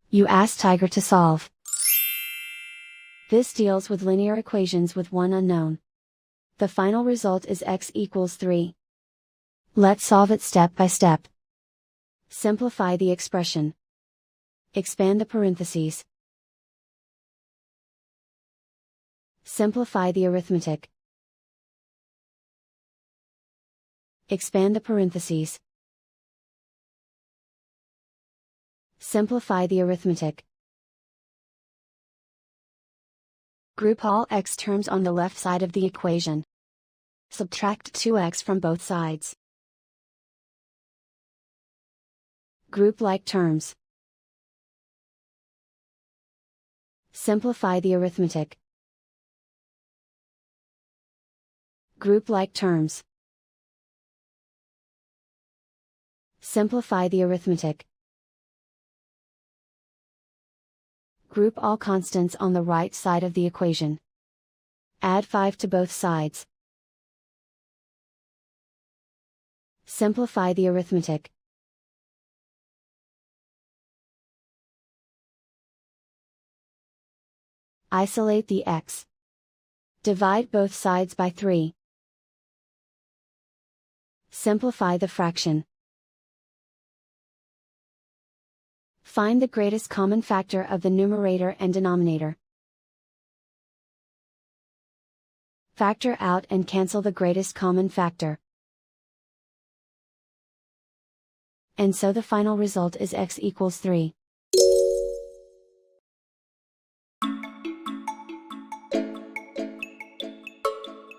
You ask Tiger to solve. This deals with linear equations with one unknown. The final result is x equals 3. Let's solve it step by step. Simplify the expression. Expand the parentheses. Simplify the arithmetic. Expand the parentheses. Simplify the arithmetic. Group all x terms on the left side of the equation. Subtract 2x from both sides. Group like terms. Simplify the arithmetic. Group like terms. Simplify the arithmetic. Group all constants on the right side of the equation. Add 5 to both sides. Simplify the arithmetic. Isolate the x. Divide both sides by 3. Simplify the fraction. Find the greatest common factor of the numerator and denominator. Factor out and cancel the greatest common factor. And so the final result is x equals 3.